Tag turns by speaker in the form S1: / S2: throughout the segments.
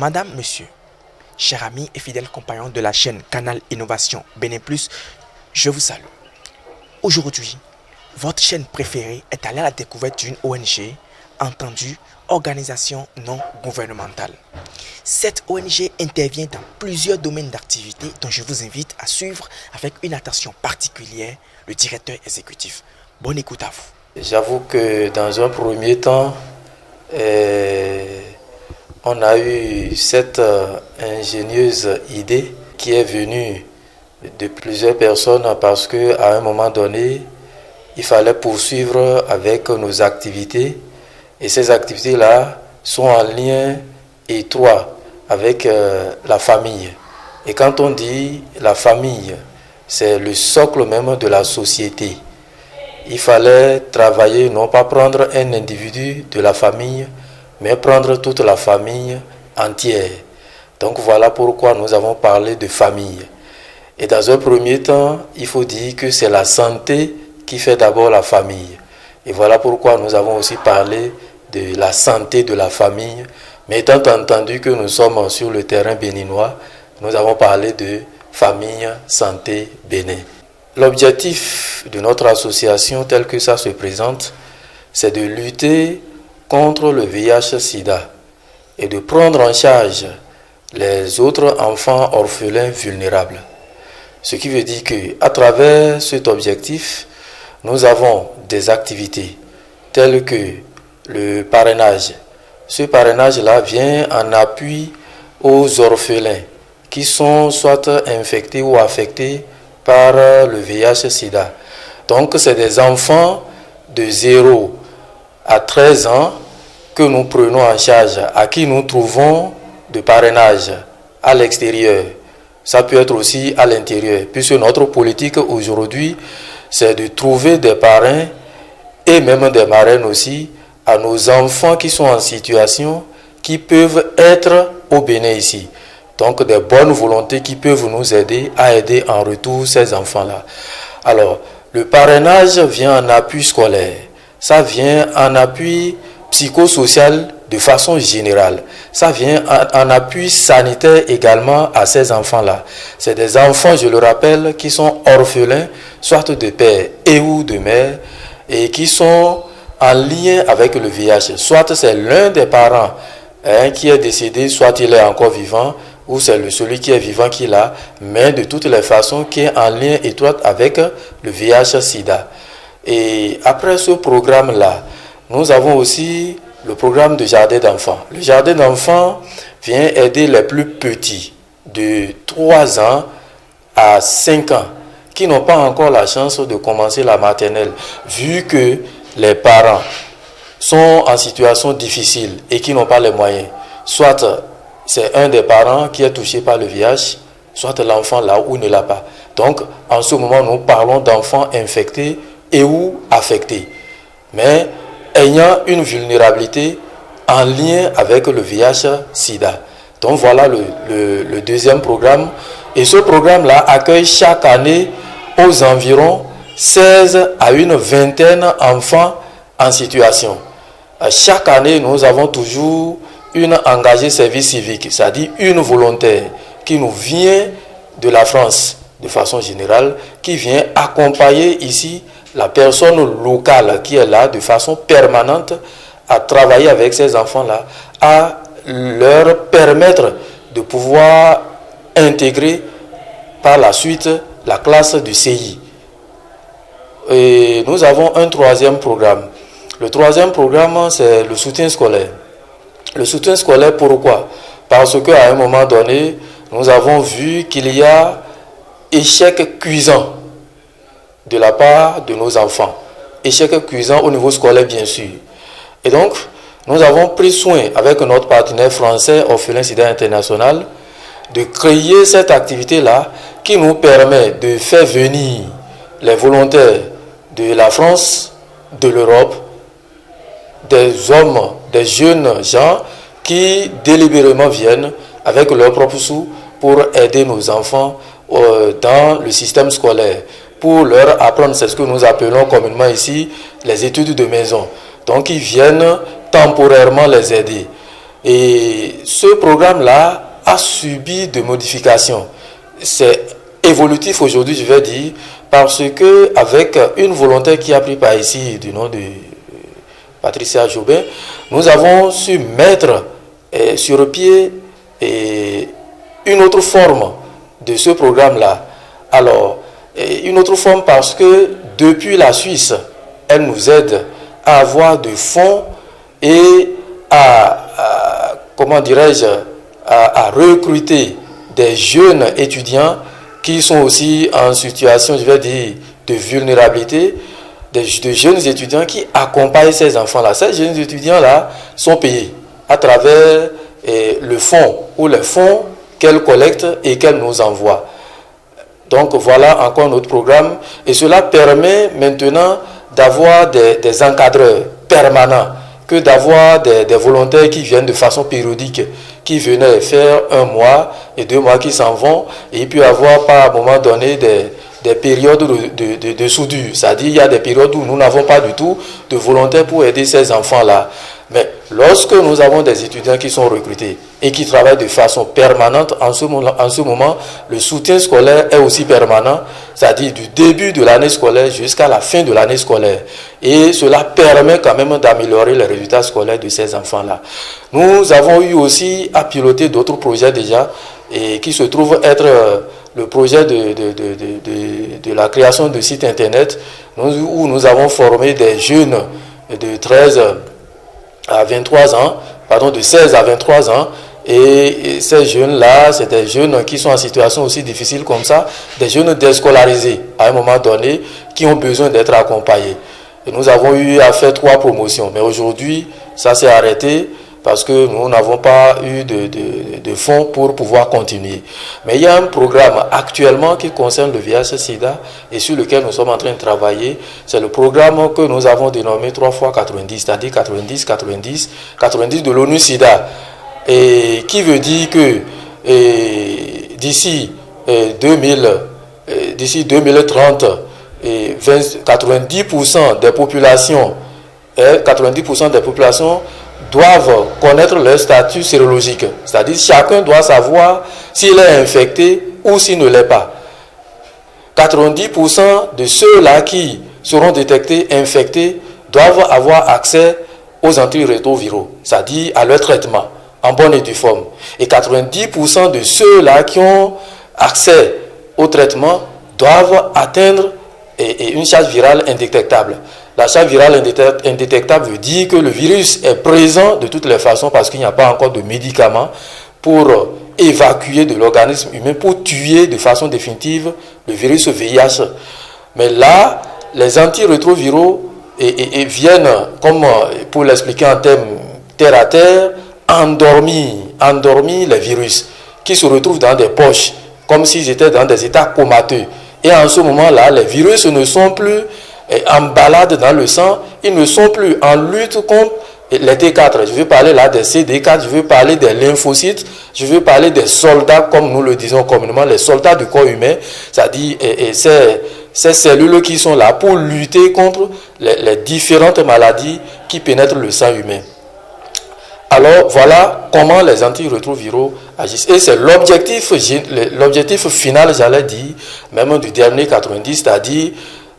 S1: Madame, Monsieur, chers amis et fidèles compagnons de la chaîne Canal Innovation Bénin Plus, je vous salue. Aujourd'hui, votre chaîne préférée est allée à la découverte d'une ONG, entendue Organisation non gouvernementale. Cette ONG intervient dans plusieurs domaines d'activité dont je vous invite à suivre avec une attention particulière le directeur exécutif. Bonne écoute à vous.
S2: J'avoue que dans un premier temps, on a eu cette ingénieuse idée qui est venue de plusieurs personnes parce qu'à un moment donné, il fallait poursuivre avec nos activités et ces activités-là sont en lien étroit avec la famille. Et quand on dit la famille, c'est le socle même de la société. Il fallait travailler, non pas prendre un individu de la famille, mais prendre toute la famille entière. Donc voilà pourquoi nous avons parlé de famille. Et dans un premier temps, il faut dire que c'est la santé qui fait d'abord la famille. Et voilà pourquoi nous avons aussi parlé de la santé de la famille. Mais étant entendu que nous sommes sur le terrain béninois, nous avons parlé de famille, santé, Bénin. L'objectif de notre association, tel que ça se présente, c'est de lutter contre le VIH-Sida et de prendre en charge les autres enfants orphelins vulnérables. Ce qui veut dire qu'à travers cet objectif, nous avons des activités telles que le parrainage. Ce parrainage-là vient en appui aux orphelins qui sont soit infectés ou affectés par le VIH-Sida. Donc, c'est des enfants de 0 à 13 ans que nous prenons en charge, à qui nous trouvons de parrainage à l'extérieur. Ça peut être aussi à l'intérieur, puisque notre politique aujourd'hui, c'est de trouver des parrains et même des marraines aussi à nos enfants qui sont en situation, qui peuvent être au Bénin ici. Donc des bonnes volontés qui peuvent nous aider à aider en retour ces enfants-là. Alors, le parrainage vient en appui scolaire. Ça vient en appui psychosocial de façon générale. Ça vient en appui sanitaire également à ces enfants-là. C'est des enfants, je le rappelle, qui sont orphelins, soit de père et ou de mère, et qui sont en lien avec le VIH. Soit c'est l'un des parents qui est décédé, soit il est encore vivant, ou c'est celui qui est vivant qui l'a, mais de toutes les façons qui est en lien étroit avec le VIH-Sida. Et après ce programme-là, nous avons aussi le programme de jardin d'enfants. Le jardin d'enfants vient aider les plus petits de 3 ans à 5 ans qui n'ont pas encore la chance de commencer la maternelle, vu que les parents sont en situation difficile et qui n'ont pas les moyens. Soit c'est un des parents qui est touché par le VIH, soit l'enfant là où ne l'a pas. Donc, en ce moment, nous parlons d'enfants infectés et ou affectés, mais ayant une vulnérabilité en lien avec le VIH-Sida. Donc, voilà le deuxième programme. Et ce programme-là accueille chaque année aux environs 16 à une vingtaine d'enfants en situation. Chaque année, nous avons toujours une engagée service civique, c'est-à-dire une volontaire qui nous vient de la France de façon générale, qui vient accompagner ici la personne locale qui est là de façon permanente à travailler avec ces enfants-là, à leur permettre de pouvoir intégrer par la suite la classe du CI. Et nous avons un troisième programme. Le troisième programme, c'est le soutien scolaire. Le soutien scolaire, pourquoi? Parce qu'à un moment donné, nous avons vu qu'il y a échec cuisant de la part de nos enfants. Échec cuisant au niveau scolaire, bien sûr. Et donc, nous avons pris soin, avec notre partenaire français, Orphelin Sida International, de créer cette activité-là qui nous permet de faire venir les volontaires de la France, de l'Europe, des hommes, des jeunes gens qui délibérément viennent avec leurs propres sous pour aider nos enfants dans le système scolaire, pour leur apprendre, c'est ce que nous appelons communément ici les études de maison. Donc ils viennent temporairement les aider. Et ce programme-là a subi de modifications. C'est évolutif aujourd'hui, je vais dire, parce que avec une volontaire qui a pris par ici du nom de Patricia Jobin, nous avons su mettre sur pied une autre forme de ce programme-là. Alors, une autre forme parce que depuis la Suisse, elle nous aide à avoir des fonds et comment dirais-je, à recruter des jeunes étudiants qui sont aussi en situation, je vais dire, de vulnérabilité, de jeunes étudiants qui accompagnent ces enfants-là. Ces jeunes étudiants-là sont payés à travers le fonds ou les fonds qu'elle collecte et qu'elle nous envoie. Donc voilà encore notre programme et cela permet maintenant d'avoir des encadreurs permanents que d'avoir des volontaires qui viennent de façon périodique, qui venaient faire 1 mois et 2 mois qui s'en vont et il peut y avoir par un moment donné des périodes de soudure. C'est-à-dire il y a des périodes où nous n'avons pas du tout de volontaires pour aider ces enfants-là. Mais lorsque nous avons des étudiants qui sont recrutés et qui travaillent de façon permanente, en ce moment, le soutien scolaire est aussi permanent, c'est-à-dire du début de l'année scolaire jusqu'à la fin de l'année scolaire. Et cela permet quand même d'améliorer les résultats scolaires de ces enfants-là. Nous avons eu aussi à piloter d'autres projets déjà, et qui se trouvent être le projet de la création de sites internet, où nous avons formé des jeunes de 13 à 23 ans, pardon, de 16 à 23 ans, et ces jeunes-là, c'est des jeunes qui sont en situation aussi difficile comme ça, des jeunes déscolarisés à un moment donné, qui ont besoin d'être accompagnés. Et nous avons eu à faire 3 promotions, mais aujourd'hui, ça s'est arrêté, parce que nous n'avons pas eu de fonds pour pouvoir continuer. Mais il y a un programme actuellement qui concerne le VIH-Sida et sur lequel nous sommes en train de travailler. C'est le programme que nous avons dénommé 3x90, c'est-à-dire 90 de l'ONU-Sida. Et qui veut dire que d'ici 2030, 90% des populations doivent connaître leur statut sérologique. C'est-à-dire chacun doit savoir s'il est infecté ou s'il ne l'est pas. 90% de ceux-là qui seront détectés infectés doivent avoir accès aux antirétroviraux, c'est-à-dire à leur traitement en bonne et due forme. Et 90% de ceux-là qui ont accès au traitement doivent atteindre une charge virale indétectable. La charge virale indétectable veut dire que le virus est présent de toutes les façons parce qu'il n'y a pas encore de médicaments pour évacuer de l'organisme humain, pour tuer de façon définitive le virus VIH. Mais là, les antirétroviraux viennent, comme pour l'expliquer en termes terre à terre, endormir les virus qui se retrouvent dans des poches, comme s'ils étaient dans des états comateux. Et en ce moment-là, les virus ne sont plus en balade dans le sang, ils ne sont plus en lutte contre les T4. Je veux parler là des CD4, je veux parler des lymphocytes, je veux parler des soldats, comme nous le disons communément, les soldats du corps humain, c'est-à-dire ces cellules qui sont là pour lutter contre les différentes maladies qui pénètrent le sang humain. Alors voilà comment les antirétroviraux agissent. Et c'est l'objectif final, j'allais dire, même du dernier 90, c'est-à-dire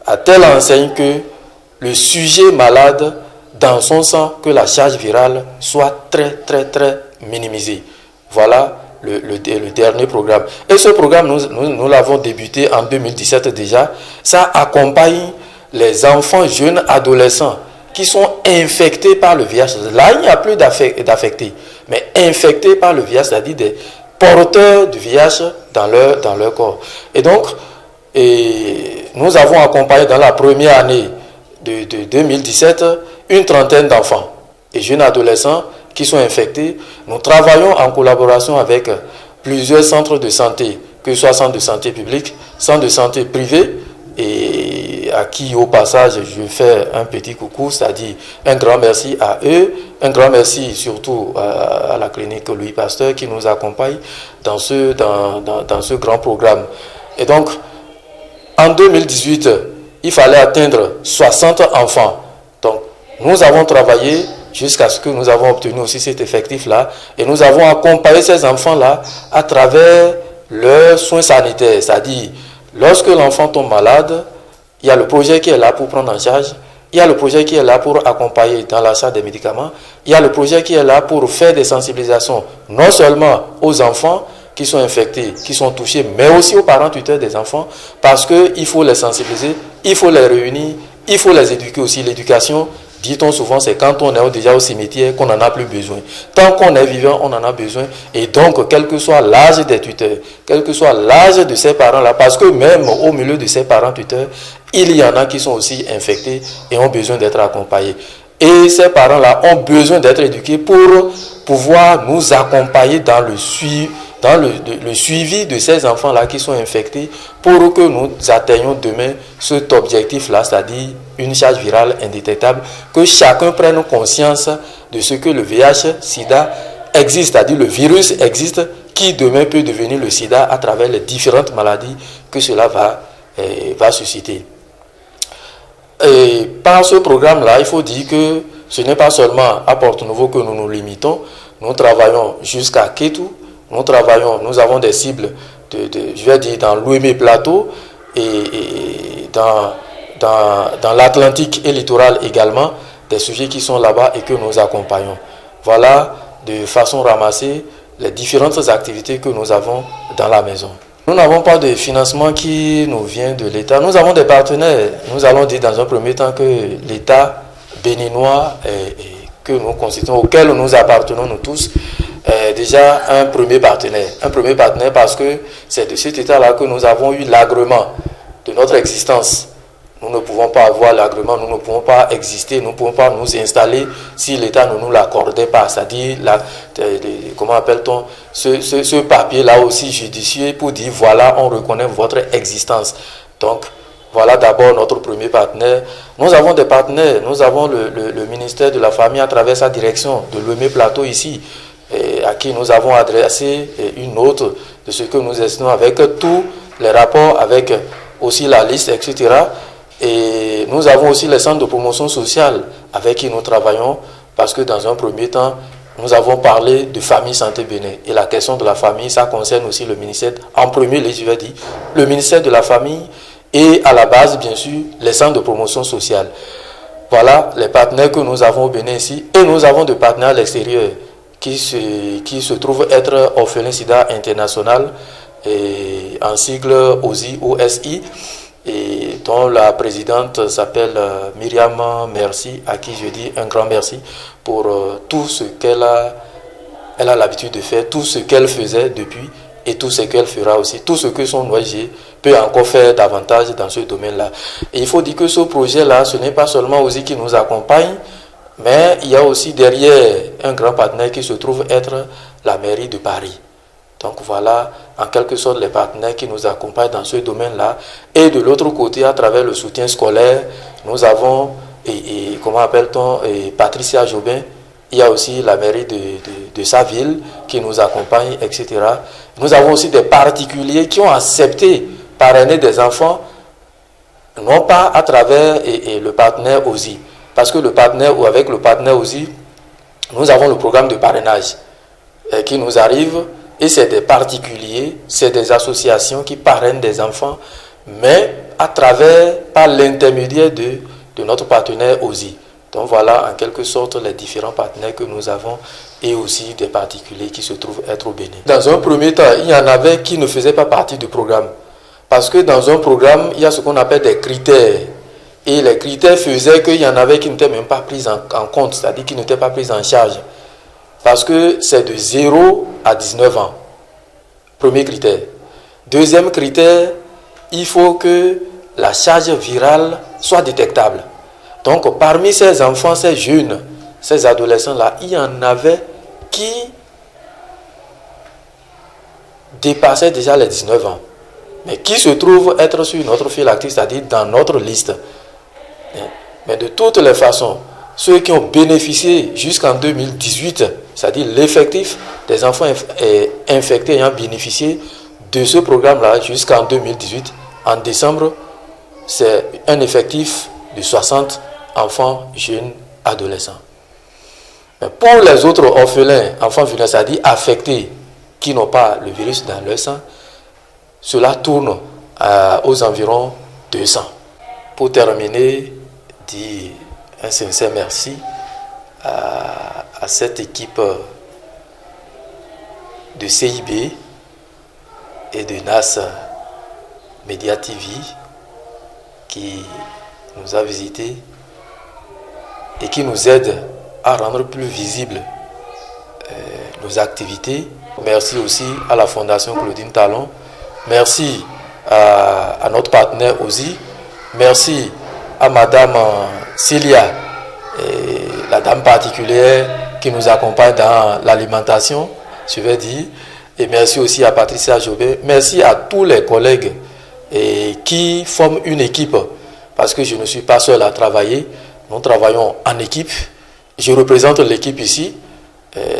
S2: à telle enseigne que le sujet malade, dans son sang, que la charge virale soit très minimisée. Voilà le dernier programme. Et ce programme, nous l'avons débuté en 2017 déjà. Ça accompagne les enfants, jeunes, adolescents qui sont infectés par le VIH. Là, il n'y a plus d'affectés, mais infectés par le VIH, c'est-à-dire des porteurs du VIH dans leur corps. Et donc, nous avons accompagné dans la première année de 2017 une trentaine d'enfants et jeunes adolescents qui sont infectés. Nous travaillons en collaboration avec plusieurs centres de santé, que ce soit centres de santé publics, centres de santé privés, et à qui au passage je fais un petit coucou, c'est-à-dire un grand merci à eux, un grand merci surtout à la clinique Louis Pasteur qui nous accompagne dans ce grand programme. Et donc, en 2018, il fallait atteindre 60 enfants. Donc, nous avons travaillé jusqu'à ce que nous avons obtenu aussi cet effectif-là. Et nous avons accompagné ces enfants-là à travers leurs soins sanitaires. C'est-à-dire, lorsque l'enfant tombe malade, il y a le projet qui est là pour prendre en charge. Il y a le projet qui est là pour accompagner dans l'achat des médicaments. Il y a le projet qui est là pour faire des sensibilisations, non seulement aux enfants qui sont infectés, qui sont touchés, mais aussi aux parents tuteurs des enfants, parce qu'il faut les sensibiliser, il faut les réunir, il faut les éduquer aussi. L'éducation, dit-on souvent, c'est quand on est déjà au cimetière qu'on n'en a plus besoin. Tant qu'on est vivant, on en a besoin. Et donc, quel que soit l'âge des tuteurs, quel que soit l'âge de ces parents-là, parce que même au milieu de ces parents tuteurs, il y en a qui sont aussi infectés et ont besoin d'être accompagnés. Et ces parents-là ont besoin d'être éduqués pour pouvoir nous accompagner dans le suivi de ces enfants-là qui sont infectés, pour que nous atteignions demain cet objectif-là, c'est-à-dire une charge virale indétectable, que chacun prenne conscience de ce que le VIH-Sida existe, c'est-à-dire le virus existe, qui demain peut devenir le sida à travers les différentes maladies que cela va susciter. Et par ce programme-là, il faut dire que ce n'est pas seulement à Porto-Novo que nous nous limitons. Nous travaillons jusqu'à Kétou. Nous avons des cibles je vais dire dans l'Ouémé Plateau et dans l'Atlantique et littoral également, des sujets qui sont là-bas et que nous accompagnons. Voilà de façon ramassée les différentes activités que nous avons dans la maison. Nous n'avons pas de financement qui nous vient de l'État. Nous avons des partenaires. Nous allons dire dans un premier temps que l'État béninois que nous constituons, auquel nous appartenons nous tous, est déjà un premier partenaire. Un premier partenaire parce que c'est de cet État-là que nous avons eu l'agrément de notre existence. Nous ne pouvons pas avoir l'agrément, nous ne pouvons pas exister, nous ne pouvons pas nous installer si l'État ne nous l'accordait pas. C'est-à-dire, comment appelle-t-on, ce papier-là aussi judicieux pour dire, voilà, on reconnaît votre existence. Donc, voilà d'abord notre premier partenaire. Nous avons des partenaires, nous avons le ministère de la Famille à travers sa direction de l'Ouémé Plateau ici, à qui nous avons adressé une note de ce que nous estimons avec tous les rapports, avec aussi la liste, etc. Et nous avons aussi les centres de promotion sociale avec qui nous travaillons, parce que dans un premier temps, nous avons parlé de famille santé Bénin. Et la question de la famille, ça concerne aussi le ministère, en premier lieu, je vais dire, le ministère de la Famille et à la base, bien sûr, les centres de promotion sociale. Voilà les partenaires que nous avons au Bénin ici. Et nous avons des partenaires à l'extérieur qui se trouvent être Orphelin Sida International, et en sigle OSI, et dont la présidente s'appelle Myriam Merci, à qui je dis un grand merci pour tout ce qu'elle a l'habitude de faire, tout ce qu'elle faisait depuis et tout ce qu'elle fera aussi, tout ce que son ONG peut encore faire davantage dans ce domaine-là. Et il faut dire que ce projet-là, ce n'est pas seulement OSI qui nous accompagne, mais il y a aussi derrière un grand partenaire qui se trouve être la mairie de Paris. Donc voilà, en quelque sorte, les partenaires qui nous accompagnent dans ce domaine-là. Et de l'autre côté, à travers le soutien scolaire, nous avons, comment appelle-t-on, Patricia Jobin. Il y a aussi la mairie de sa ville qui nous accompagne, etc. Nous avons aussi des particuliers qui ont accepté parrainer des enfants, non pas à travers le partenaire OSI. Parce que avec le partenaire OSI, nous avons le programme de parrainage qui nous arrive. Et c'est des particuliers, c'est des associations qui parrainent des enfants, mais par l'intermédiaire de notre partenaire OSI. Donc voilà en quelque sorte les différents partenaires que nous avons et aussi des particuliers qui se trouvent être au Bénin. Dans un premier temps, il y en avait qui ne faisaient pas partie du programme. Parce que dans un programme, il y a ce qu'on appelle des critères. Et les critères faisaient qu'il y en avait qui n'étaient même pas pris en compte, c'est-à-dire qui n'étaient pas pris en charge. Parce que c'est de 0 à 19 ans. Premier critère. Deuxième critère, il faut que la charge virale soit détectable. Donc, parmi ces enfants, ces jeunes, ces adolescents-là, il y en avait qui dépassaient déjà les 19 ans. Mais qui se trouvent être sur notre fil actif, c'est-à-dire dans notre liste. Mais de toutes les façons, ceux qui ont bénéficié jusqu'en 2018, c'est-à-dire l'effectif des enfants infectés ayant bénéficié de ce programme-là jusqu'en 2018, en décembre, c'est un effectif de 60 enfants, jeunes, adolescents. Mais pour les autres orphelins, enfants vulnérables, c'est-à-dire affectés, qui n'ont pas le virus dans leur sang, cela tourne aux environs 200. Pour terminer, dire un sincère merci à cette équipe de CIB et de NAS Media TV qui nous a visités et qui nous aide à rendre plus visibles nos activités. Merci aussi à la Fondation Claudine Talon. Merci à notre partenaire aussi. Merci à Madame Célia, la dame particulière qui nous accompagne dans l'alimentation, je vais dire. Et merci aussi à Patricia Jobin. Merci à tous les collègues qui forment une équipe. Parce que je ne suis pas seul à travailler. Nous travaillons en équipe. Je représente l'équipe ici.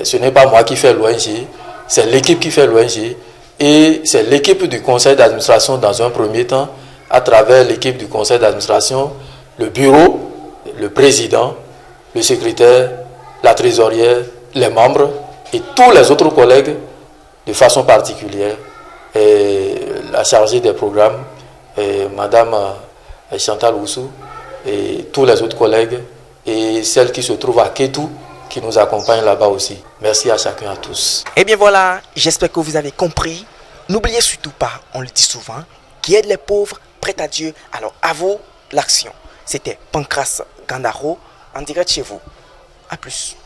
S2: Ce n'est pas moi qui fais l'ONG. C'est l'équipe qui fait l'ONG. Et c'est l'équipe du conseil d'administration dans un premier temps, à travers l'équipe du conseil d'administration, le bureau, le président, le secrétaire, la trésorière, les membres et tous les autres collègues de façon particulière. Et la chargée des programmes, Madame Chantal Oussou, et tous les autres collègues, et celle qui se trouve à Kétou, qui nous accompagne là-bas aussi. Merci à chacun, à tous.
S1: Et bien voilà, j'espère que vous avez compris. N'oubliez surtout pas, on le dit souvent, qui aide les pauvres, prête à Dieu. Alors à vous l'action. C'était Pancras Gandaro en direct chez vous. A plus.